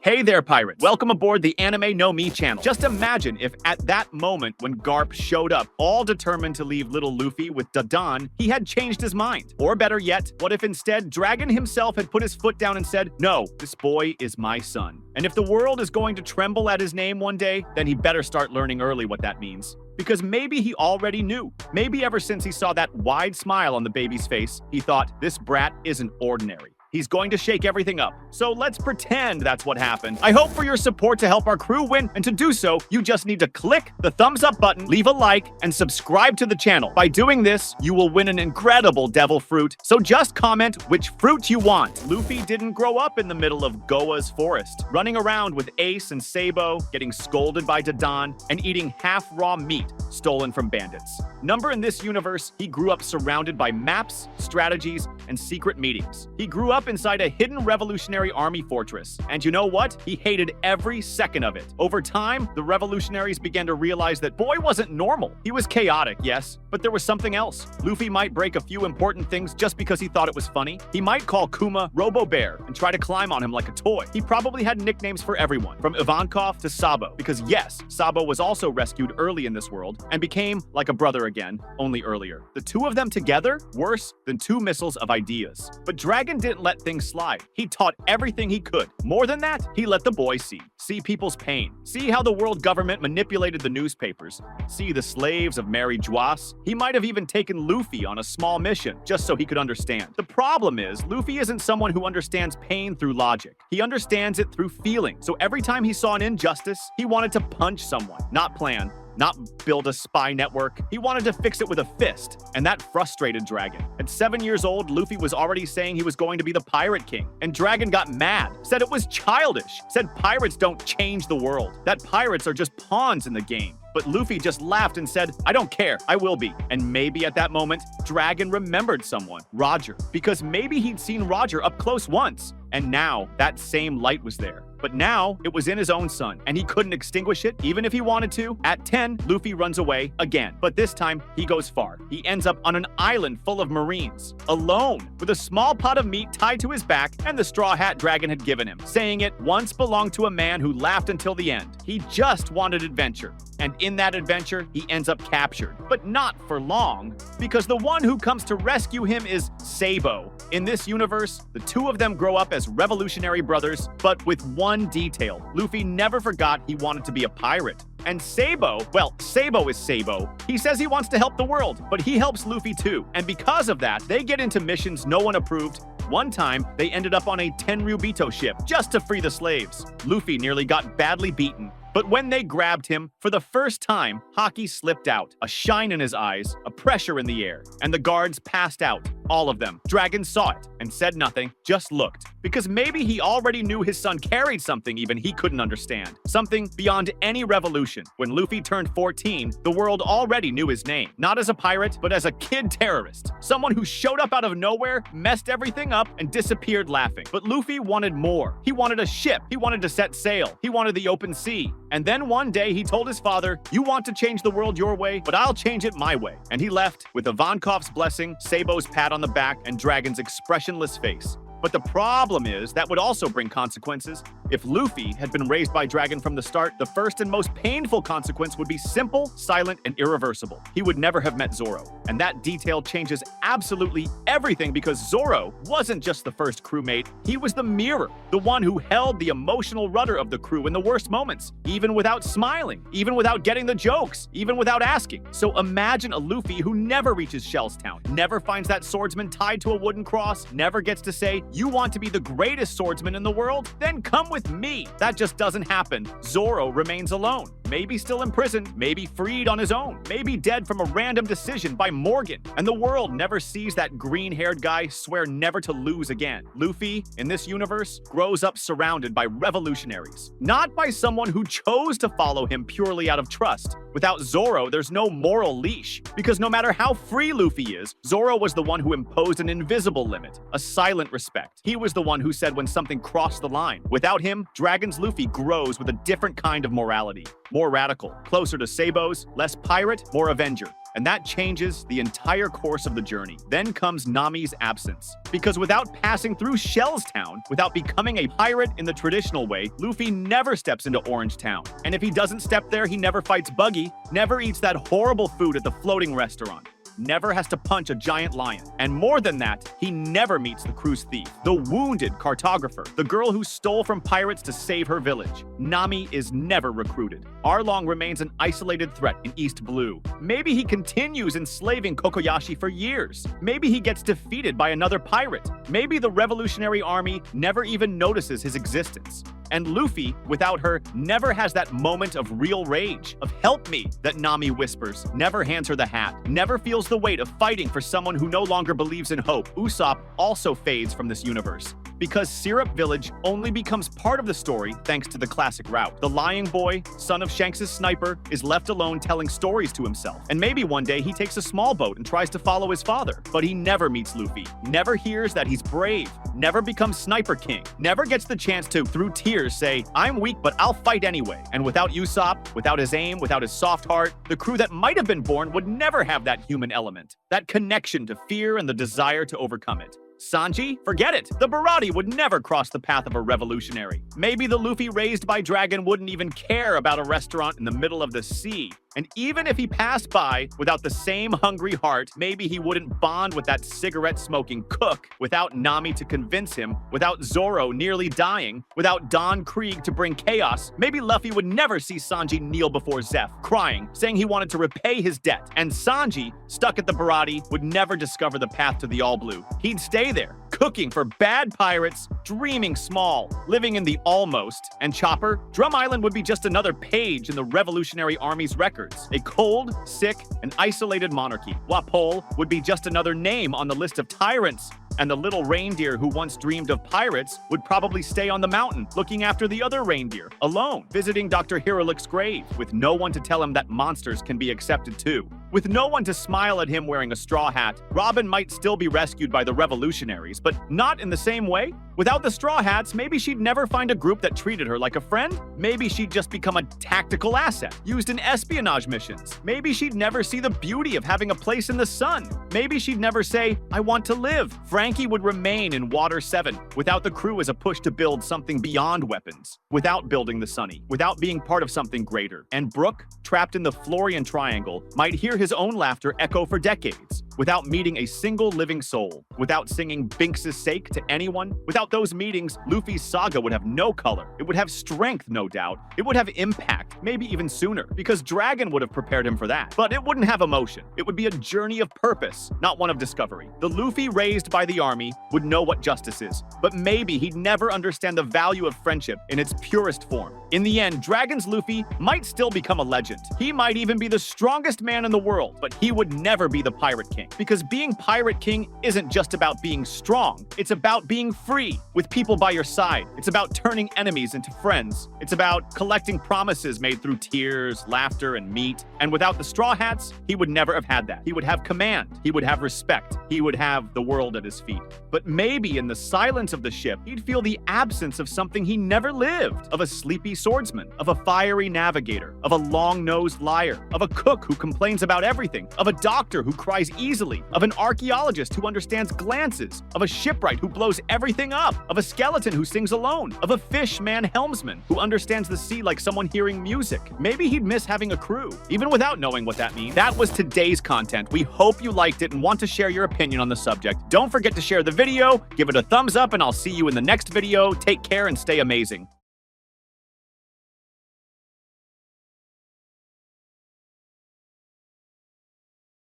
Hey there, pirates. Welcome aboard the Anime No Me channel. Just imagine if at that moment when Garp showed up, all determined to leave little Luffy with Dadan, he had changed his mind. Or better yet, what if instead Dragon himself had put his foot down and said, "No, this boy is my son." And if the world is going to tremble at his name one day, then he better start learning early what that means. Because maybe he already knew. Maybe ever since he saw that wide smile on the baby's face, he thought, this brat isn't ordinary. He's going to shake everything up. So let's pretend that's what happened. I hope for your support to help our crew win, and to do so, you just need to click the thumbs up button, leave a like, and subscribe to the channel. By doing this, you will win an incredible devil fruit. So just comment which fruit you want. Luffy didn't grow up in the middle of Goa's forest, running around with Ace and Sabo, getting scolded by Dadan, and eating half-raw meat stolen from bandits. Number in this universe, he grew up surrounded by maps, strategies, and secret meetings. He grew up inside a hidden revolutionary army fortress. And you know what? He hated every second of it. Over time, the revolutionaries began to realize that boy wasn't normal. He was chaotic, yes, but there was something else. Luffy might break a few important things just because he thought it was funny. He might call Kuma Robo Bear and try to climb on him like a toy. He probably had nicknames for everyone, from Ivankov to Sabo, because yes, Sabo was also rescued early in this world and became like a brother again, only earlier. The two of them together, worse than two missiles of ideas. But Dragon didn't let things slide. He taught everything he could. More than that, he let the boy see people's pain, see how the world government manipulated the newspapers, see the slaves of Mary Joas. He might have even taken Luffy on a small mission just so he could understand. The problem is, Luffy isn't someone who understands pain through logic. He understands it through feeling. So every time he saw an injustice, he wanted to punch someone, not plan, not build a spy network. He wanted to fix it with a fist, and that frustrated Dragon. At 7 years old, Luffy was already saying he was going to be the Pirate King, and Dragon got mad, said it was childish, said pirates don't change the world, that pirates are just pawns in the game. But Luffy just laughed and said, I don't care, I will be. And maybe at that moment, Dragon remembered someone, Roger, because maybe he'd seen Roger up close once, and now that same light was there. But now, it was in his own son, and he couldn't extinguish it, even if he wanted to. At 10, Luffy runs away again, but this time, he goes far. He ends up on an island full of Marines, alone, with a small pot of meat tied to his back and the straw hat Dragon had given him, saying it once belonged to a man who laughed until the end. He just wanted adventure, and in that adventure, he ends up captured. But not for long, because the one who comes to rescue him is Sabo. In this universe, the two of them grow up as revolutionary brothers, but with one detail. Luffy never forgot he wanted to be a pirate. And Sabo, well, Sabo is Sabo. He says he wants to help the world, but he helps Luffy too. And because of that, they get into missions no one approved. One time, they ended up on a Tenryubito ship just to free the slaves. Luffy nearly got badly beaten. But when they grabbed him, for the first time, Haki slipped out, a shine in his eyes, a pressure in the air, and the guards passed out. All of them. Dragon saw it and said nothing, just looked. Because maybe he already knew his son carried something even he couldn't understand. Something beyond any revolution. When Luffy turned 14, the world already knew his name. Not as a pirate, but as a kid terrorist. Someone who showed up out of nowhere, messed everything up, and disappeared laughing. But Luffy wanted more. He wanted a ship. He wanted to set sail. He wanted the open sea. And then one day he told his father, you want to change the world your way, but I'll change it my way. And he left with Ivankov's blessing, Sabo's pat on the back, and Dragon's expressionless face. But the problem is that would also bring consequences. If Luffy had been raised by Dragon from the start, the first and most painful consequence would be simple, silent, and irreversible. He would never have met Zoro. And that detail changes absolutely everything because Zoro wasn't just the first crewmate, he was the mirror, the one who held the emotional rudder of the crew in the worst moments, even without smiling, even without getting the jokes, even without asking. So imagine a Luffy who never reaches Shellstown, never finds that swordsman tied to a wooden cross, never gets to say, you want to be the greatest swordsman in the world? Then come with me. That just doesn't happen. Zoro remains alone. Maybe still imprisoned, maybe freed on his own, maybe dead from a random decision by Morgan. And the world never sees that green-haired guy swear never to lose again. Luffy, in this universe, grows up surrounded by revolutionaries. Not by someone who chose to follow him purely out of trust. Without Zoro, there's no moral leash. Because no matter how free Luffy is, Zoro was the one who imposed an invisible limit, a silent respect. He was the one who said when something crossed the line. Without him, Dragon's Luffy grows with a different kind of morality. More radical, closer to Sabo's, less pirate, more avenger. and that changes the entire course of the journey. Then comes Nami's absence. Because without passing through Shell's Town, without becoming a pirate in the traditional way, Luffy never steps into Orange Town. And if he doesn't step there, he never fights Buggy, never eats that horrible food at the floating restaurant, never has to punch a giant lion. And more than that, he never meets the cruise thief, the wounded cartographer, the girl who stole from pirates to save her village. Nami is never recruited. Arlong remains an isolated threat in East Blue. Maybe he continues enslaving Kokoyashi for years. Maybe he gets defeated by another pirate. Maybe the Revolutionary Army never even notices his existence. And Luffy, without her, never has that moment of real rage, of help me that Nami whispers, never hands her the hat, never feels the weight of fighting for someone who no longer believes in hope. Usopp also fades from this universe, because Syrup Village only becomes part of the story thanks to the classic route. The lying boy, son of Shanks' sniper, is left alone telling stories to himself. And maybe one day he takes a small boat and tries to follow his father. But he never meets Luffy, never hears that he's brave, never becomes Sniper King, never gets the chance to, through tears, say, I'm weak, but I'll fight anyway. And without Usopp, without his aim, without his soft heart, the crew that might have been born would never have that human element, that connection to fear and the desire to overcome it. Sanji? Forget it! The Baratie would never cross the path of a revolutionary. Maybe the Luffy raised by Dragon wouldn't even care about a restaurant in the middle of the sea. And even if he passed by without the same hungry heart, maybe he wouldn't bond with that cigarette-smoking cook, without Nami to convince him, without Zoro nearly dying, without Don Krieg to bring chaos. Maybe Luffy would never see Sanji kneel before Zeph, crying, saying he wanted to repay his debt. And Sanji, stuck at the Baratie, would never discover the path to the All Blue. He'd stay there, cooking for bad pirates, dreaming small, living in the almost. And Chopper? Drum Island would be just another page in the Revolutionary Army's records. A cold, sick, and isolated monarchy. Wapol would be just another name on the list of tyrants. And the little reindeer who once dreamed of pirates would probably stay on the mountain, looking after the other reindeer, alone, visiting Dr. Hirulik's grave, with no one to tell him that monsters can be accepted too. With no one to smile at him wearing a straw hat, Robin might still be rescued by the revolutionaries, but not in the same way. Without the straw hats, maybe she'd never find a group that treated her like a friend. Maybe she'd just become a tactical asset, used in espionage missions. Maybe she'd never see the beauty of having a place in the sun. Maybe she'd never say, I want to live. Frankie would remain in Water 7, without the crew as a push to build something beyond weapons, without building the Sunny, without being part of something greater. And Brook, trapped in the Florian Triangle, might hear his own laughter echo for decades, without meeting a single living soul, without singing Binks' sake to anyone. Without those meetings, Luffy's saga would have no color. It would have strength, no doubt. It would have impact, maybe even sooner, because Dragon would have prepared him for that. But it wouldn't have emotion. It would be a journey of purpose, not one of discovery. The Luffy raised by the army would know what justice is, but maybe he'd never understand the value of friendship in its purest form. In the end, Dragon's Luffy might still become a legend. He might even be the strongest man in the world, but he would never be the Pirate King. Because being Pirate King isn't just about being strong. It's about being free, with people by your side. It's about turning enemies into friends. It's about collecting promises made through tears, laughter, and meat. And without the Straw Hats, he would never have had that. He would have command. He would have respect. He would have the world at his feet. But maybe in the silence of the ship, he'd feel the absence of something he never lived, of a sleepy swordsman, of a fiery navigator, of a long-nosed liar, of a cook who complains about everything, of a doctor who cries easily, of an archaeologist who understands glances, of a shipwright who blows everything up, of a skeleton who sings alone, of a fish man helmsman who understands the sea like someone hearing music. Maybe he'd miss having a crew, even without knowing what that means. That was today's content. We hope you liked it and want to share your opinion on the subject. Don't forget to share the video, give it a thumbs up, and I'll see you in the next video. Take care and stay amazing.